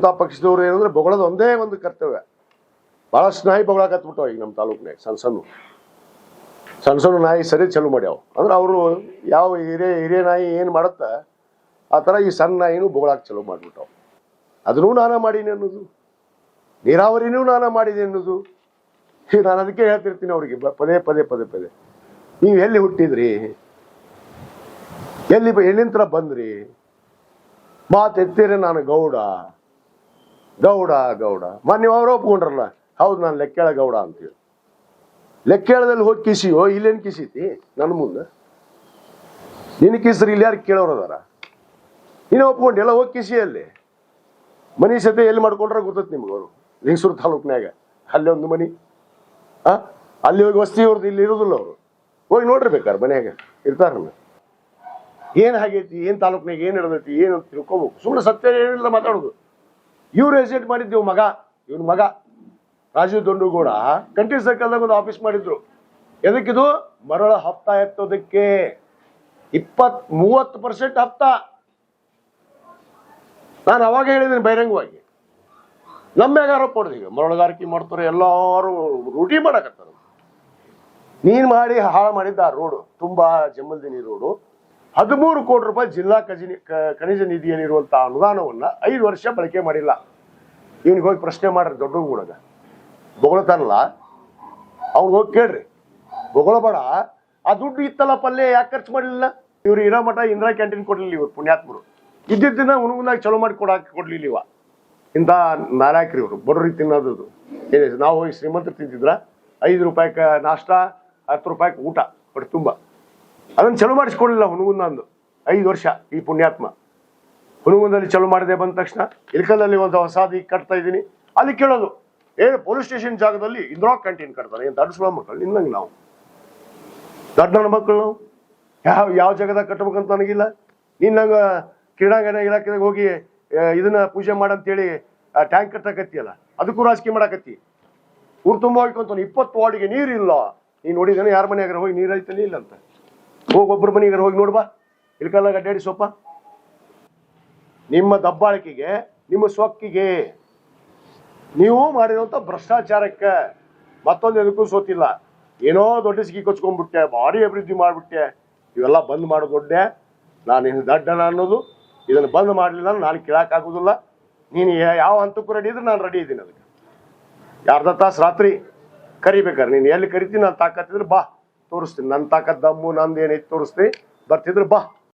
ಜನತಾ ಪಕ್ಷದವ್ರು ಏನಂದ್ರೆ ಬೊಗಳದ ಒಂದೇ ಒಂದು ಕರ್ತವ್ಯ. ಬಹಳಷ್ಟು ನಾಯಿ ಬೊಗಳಕತ್ಬಿಟ್ಟವ ಈಗ ನಮ್ಮ ತಾಲೂಕಿನಾಗ. ಸಣ್ಣ ನಾಯಿ ಸರಿ ಚಲೋ ಮಾಡ್ಯಾವ ಅಂದ್ರೆ ಅವರು ಯಾವ ಹಿರಿಯ ನಾಯಿ ಏನು ಮಾಡುತ್ತ ಆ ಥರ ಈ ಸಣ್ಣ ನಾಯಿನೂ ಬೊಗಳಾಕ ಚಲೋ ಮಾಡ್ಬಿಟ್ಟವು. ಅದನ್ನೂ ನಾನ ಮಾಡೀನಿ ಅನ್ನೋದು, ನೀರಾವರಿನೂ ನಾನ ಮಾಡಿದೆ ಅನ್ನೋದು. ಈಗ ನಾನು ಅದಕ್ಕೆ ಹೇಳ್ತಿರ್ತೀನಿ ಅವ್ರಿಗೆ ಪದೇ ನೀವು ಎಲ್ಲಿ ಹುಟ್ಟಿದ್ರಿ, ಎಲ್ಲಿಂತ್ರ ಬಂದ್ರಿ, ಮಾತು ಎತ್ತೀರಿ ನಾನು ಗೌಡ ನೀವು ಅವ್ರು ಒಪ್ಕೊಂಡ್ರಲ್ಲ, ಹೌದು ನಾನು ಲೆಕ್ಕೇಳ ಗೌಡ ಅಂತೇಳಿ. ಲೆಕ್ಕೇಳದಲ್ಲಿ ಹೋಗಿ ಕಿಸಿಯೋ ಇಲ್ಲೇನು ಕಿಸೀತಿ ನನ್ನ ಮುಂದೆ? ನಿನ್ನ ಕಿಸ್ರಿ ಇಲ್ಲಿ ಯಾರು ಕೇಳೋರು ಅದಾರ? ನೀನು ಒಪ್ಕೊಂಡು ಎಲ್ಲ ಹೋಗಿ ಕಿಸಿ. ಅಲ್ಲಿ ಮನಿ ಸತೆ ಎಲ್ಲಿ ಮಾಡ್ಕೊಂಡ್ರೆ ಗೊತ್ತೈತಿ ನಿಮ್ಗೆ. ಅವರು ಲಿಂಗಸೂರು ತಾಲೂಕ್ನಾಗ ಅಲ್ಲಿ ಒಂದು ಮನಿ, ಅಲ್ಲಿ ಹೋಗಿ ವಸ್ತಿ ಅವ್ರದ್ದು ಇಲ್ಲಿ ಇರೋದಿಲ್ಲ. ಅವರು ಹೋಗಿ ನೋಡ್ರಿ ಬೇಕಾರೆ ಮನ್ಯಾಗ ಇರ್ತಾರ. ಏನು ಆಗೈತಿ, ಏನು ತಾಲೂಕ್ನಾಗ ಏನು ಹಿಡ್ದೈತಿ ಏನು ಅಂತ ತಿಳ್ಕೊಬೇಕು. ಸುಮ್ಮನೆ ಸತ್ಯ ಏನಿಲ್ಲ ಮಾತಾಡೋದು. ಇವ್ರು ಏಜೆಂಟ್ ಮಾಡಿದ್ದೀವಿ ಇವನ್ ಮಗ ರಾಜೀವ್ ದೊಂಡುಗೌಡ ಕಂಟ್ರಿ ಸರ್ಕಲ್ದಾಗ ಒಂದು ಆಫೀಸ್ ಮಾಡಿದ್ರು. ಎದಕ್ಕಿದು? ಮರಳ ಹಪ್ತಾ ಎತ್ತೋದಕ್ಕೆ 20-30% ಹಪ್ತಾ. ನಾನು ಅವಾಗ ಹೇಳಿದ್ದೀನಿ ಬಹಿರಂಗವಾಗಿ. ನಮ್ಮ್ಯಾಗ ಆರೋಪ ಹೊಡೆದು ಈಗ ಮರಳುಗಾರಿಕೆ ಮಾಡ್ತಾರೆ, ಎಲ್ಲರೂ ರೂಢಿ ಮಾಡಕತ್ತಾರ. ನೀನ್ ಮಾಡಿ ಹಾಳು ಮಾಡಿದ್ದ ಆ ರೋಡು, ತುಂಬಾ ಜಮ್ಮಲ್ದಿನಿ ರೋಡು, 13 ಕೋಟಿ ರೂಪಾಯಿ ಜಿಲ್ಲಾ ಖನಿಜ ನಿಧಿಯಲ್ಲಿರುವಂತಹ ಅನುದಾನವನ್ನ 5 ವರ್ಷ ಬಳಕೆ ಮಾಡಿಲ್ಲ. ಇವನಿಗೆ ಹೋಗಿ ಪ್ರಶ್ನೆ ಮಾಡ್ರಿ. ದೊಡ್ಡ ಗೂಡಗ ಬೊಗಳತಾನಲ್ಲ ಅವ್ನಿಗೆ ಹೋಗಿ ಕೇಳ್ರಿ. ಬೊಗಳಬೇಡ, ಆ ದುಡ್ಡು ಇತ್ತಲ್ಲ ಪಲ್ಯ ಯಾಕೆ ಖರ್ಚು ಮಾಡಲಿಲ್ಲ? ಇವ್ರು ಇರೋ ಮಠ ಇಂದಿರಾ ಕ್ಯಾಂಟೀನ್ ಕೊಡ್ಲಿಲ್ಲ. ಇವ್ರು ಪುಣ್ಯಾತ್ಮರು ಇದ್ದಿದ್ದನ್ನ ಹುಣಗುಂದಾಗ ಚಲೋ ಮಾಡಿ ಕೊಡ್ಲಿಲ್ಲ. ಇವ ಇಂಥ ನಾಲ್ಕರಿ ಇವರು ಬಡ್ರಿಗೆ ತಿನ್ನೋದು. ಏನಿದೆ, ನಾವು ಹೋಗಿ ಶ್ರೀಮಂತರು ತಿಂತಿದ್ರ 5 ರೂಪಾಯಿಗೆ ನಾಷ್ಟ, 10 ರೂಪಾಯಿಗೆ ಊಟ ಬಟ್ ತುಂಬ. ಅದನ್ನು ಚಲೋ ಮಾಡಿಸ್ಕೊಡ್ಲಿಲ್ಲ ಹುಣಗುಂದ ಅಂದು 5 ವರ್ಷ. ಈ ಪುಣ್ಯಾತ್ಮ ಹುಣಗುಂದಲ್ಲಿ ಚಲೋ ಮಾಡಿದೆ. ಬಂದ ತಕ್ಷಣ ಇಲ್ಕಲ್ಲಲ್ಲಿ ಒಂದು ಹೊಸಾದಿ ಕಟ್ತಾ ಇದ್ದೀನಿ. ಅಲ್ಲಿ ಕೇಳೋದು, ಪೊಲೀಸ್ ಸ್ಟೇಷನ್ ಜಾಗದಲ್ಲಿ ಇಂದಿರಾ ಕ್ಯಾಂಟೀನ್ ಕಟ್ತಾರೆ. ಏನು ದೊಡ್ಡ ಸುಳ ಮಕ್ಕಳು ನಿನ್ನಂಗೆ ನಾವು, ದೊಡ್ಡ ನನ್ನ ಮಕ್ಕಳು ನಾವು ಯಾವ ಜಾಗದಾಗ ಕಟ್ಬೇಕಂತ ನನಗಿಲ್ಲ. ನೀನ್ ನಂಗೆ ಕ್ರೀಡಾಂಗಣ ಇಲಾಖೆದಾಗ ಹೋಗಿ ಇದನ್ನ ಪೂಜೆ ಮಾಡಂತೇಳಿ ಟ್ಯಾಂಕ್ ಕಟ್ಟಕತ್ತಿಯಲ್ಲ, ಅದಕ್ಕೂ ರಾಜಕೀಯ ಮಾಡಕತ್ತಿ. ಊರು ತುಂಬ ಹೋಗ್ಕೊಂತ 20 ವಾರ್ಡಿಗೆ ನೀರಿಲ್ಲ. ನೀನು ನೋಡಿದಾನೆ ಯಾರ ಮನೆಯಾಗ ಹೋಗಿ ನೀರು ಐತಲ್ಲ ಇಲ್ಲ ಅಂತ? ಒಬ್ಬರ ಮನೆಯಾಗ ಹೋಗಿ ನೋಡ್ಬಾ. ಇಲ್ಕಲ್ಲಾಗ ಅಡ್ಡಾಡಿ ಸೊಪ್ಪ. ನಿಮ್ಮ ದಬ್ಬಾಳಿಕೆಗೆ, ನಿಮ್ಮ ಸೊಕ್ಕಿಗೆ, ನೀವು ಮಾಡಿರುವಂತ ಭ್ರಷ್ಟಾಚಾರಕ್ಕೆ ಮತ್ತೊಂದು ಎದಕ್ಕೂ ಸೋತಿಲ್ಲ. ಏನೋ ದೊಡ್ಡ ಸಿಕ್ಕಿ ಕೊಚ್ಕೊಂಡ್ಬಿಟ್ಟೆ, ಭಾರಿ ಅಭಿವೃದ್ಧಿ ಮಾಡ್ಬಿಟ್ಟೆ. ಇವೆಲ್ಲ ಬಂದ್ ಮಾಡೋ ದೊಡ್ಡೆ. ನಾನು ಇನ್ನು ದಡ್ಡನ ಅನ್ನೋದು. ಇದನ್ನು ಬಂದ್ ಮಾಡಲಿಲ್ಲ ನಾನು ಕೇಳಕ್ಕಾಗೋದಿಲ್ಲ. ನೀನು ಯಾವ ಹಂತಕ್ಕೂ ರೆಡಿ ಇದ್ರೆ ನಾನು ರೆಡಿ ಇದ್ದೀನಿ. ಅದಕ್ಕೆ ಅರ್ಧ ತಾಸು ರಾತ್ರಿ ಕರಿಬೇಕಾರೆ ನೀನು ಎಲ್ಲಿ ಕರಿತೀನಿ, ನಾನು ತಾಕತ್ತಿದ್ರೆ ಬಾ ತೋರಿಸ್ತೀನಿ. ನನ್ನ ತಾಕತ್ ದಮ್ಮು ನಂದು ಏನೈತಿ ತೋರಿಸ್ತೀನಿ. ಬರ್ತಿದ್ರೆ ಬಾ.